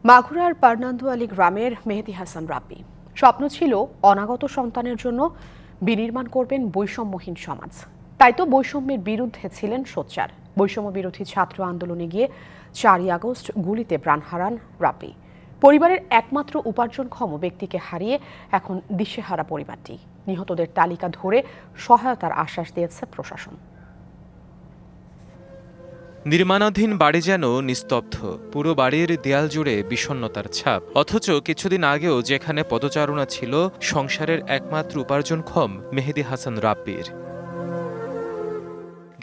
মাগুরার পারনান্দুয়ালী গ্রামের মেহেদী হাসান রাব্বি স্বপ্ন ছিল অনাগত সন্তানের জন্য বিনির্মাণ করবেন বৈষম্যহীন সমাজ। তাই তো বৈষম্যের বিরুদ্ধে ছিলেন সোচ্চার। বৈষম্য বিরোধী ছাত্র আন্দোলনে গিয়ে 4ই আগস্ট গুলিতে প্রাণ হারান রাব্বি। পরিবারের একমাত্র উপার্জনক্ষম ব্যক্তিকে হারিয়ে এখন দিশেহারা পরিবারটি। নিহতদের তালিকা ধরে সহায়তার আশ্বাস দিয়েছে প্রশাসন। নির্মাণাধীন বাড়ি যেন নিস্তব্ধ, পুরো বাড়ির দেয়াল জুড়ে বিষণ্ণতার ছাপ। অথচ কিছুদিন আগেও যেখানে পদচারণা ছিল সংসারের একমাত্র উপার্জনক্ষম মেহেদী হাসান রাব্বির।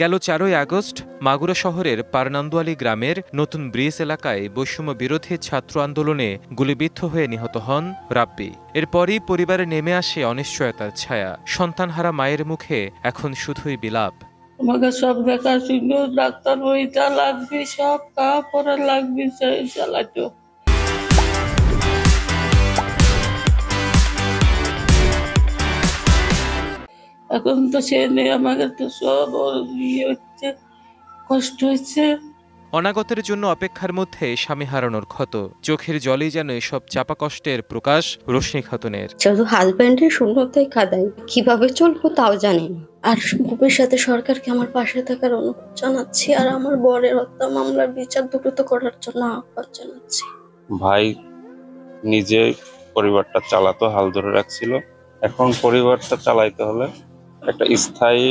গেল 4ই আগস্ট মাগুরা শহরের পারনান্দুয়ালী গ্রামের নতুন ব্রিজ এলাকায় বৈষম্য বিরোধী ছাত্র আন্দোলনে গুলিবিদ্ধ হয়ে নিহত হন রাব্বি। এরপরই পরিবারে নেমে আসে অনিশ্চয়তার ছায়া। সন্তানহারা মায়ের মুখে এখন শুধুই বিলাপ। আমাকে সব দেখা ছিল, ডাক্তার বইটা লাগবে, সব কাপড় লাগবে, চালাতো। এখন তো সে নেই, আমাকে তো সব হচ্ছে, কষ্ট হচ্ছে। অনাগতের জন্য অপেক্ষার মধ্যে স্বামী হারানোর ক্ষত, চোখের জলেই যেন এসব চাপা কষ্টের প্রকাশ রোশনি খাতুনের। শুধু হাজবেন্ডের শূন্যতায় কাদাই, কিভাবে চলবো তাও জানি না। আর বুকের সাথে সরকারকে আমার পাশে থাকার অনুরোধ জানাচ্ছি, আর আমার বরের হত্যা মামলার বিচার দ্রুত করার জন্য আহ্বান জানাচ্ছি। ভাই নিজে পরিবারটা চালাতো, হাল ধরে রাখছিল। এখন পরিবারটা চালাইতে হলে একটা স্থায়ী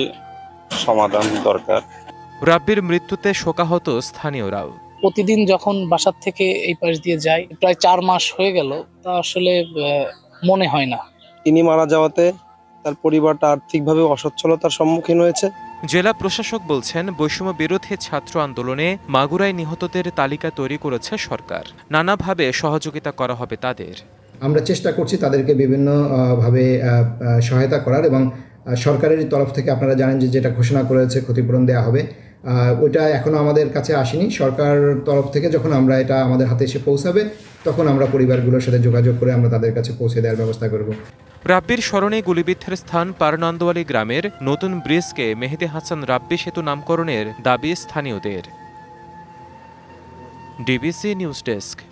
সমাধান দরকার। রাব্বির মৃত্যুতে শোকাহত স্থানীয়রাও। প্রতিদিন যখন বাসার থেকে এই পাশ দিয়ে যাই, প্রায় 4 মাস হয়ে গেল, তা আসলে মনে হয় না। তিনি মারা যাওয়াতে তার পরিবারটা আর্থিকভাবে অসচ্ছলতার সম্মুখীন হয়েছে। জেলা প্রশাসক বলছেন, বৈষম্য বিরোধী ছাত্র আন্দোলনে মাগুরায় নিহতদের তালিকা তৈরি করেছে সরকার। নানাভাবে সহযোগিতা করা হবে তাদের। আমরা চেষ্টা করছি তাদেরকে বিভিন্ন ভাবে সহায়তা করার, এবং সরকারের তরফ থেকে আপনারা জানেন যে যেটা ঘোষণা করেছে ক্ষতিপূরণ দেওয়া হবে, ওইটা এখনও আমাদের কাছে আসেনি। সরকার তরফ থেকে যখন আমরা এটা আমাদের হাতে এসে পৌঁছাবে, তখন আমরা পরিবারগুলোর সাথে যোগাযোগ করে আমরা তাদের কাছে পৌঁছে দেওয়ার ব্যবস্থা করব। রাব্বির স্মরণে গুলিবিদ্ধের স্থান পারনান্দুয়ালী গ্রামের নতুন ব্রিজকে মেহেদী হাসান রাব্বি সেতু নামকরণের দাবি স্থানীয়দের। DBC news desk.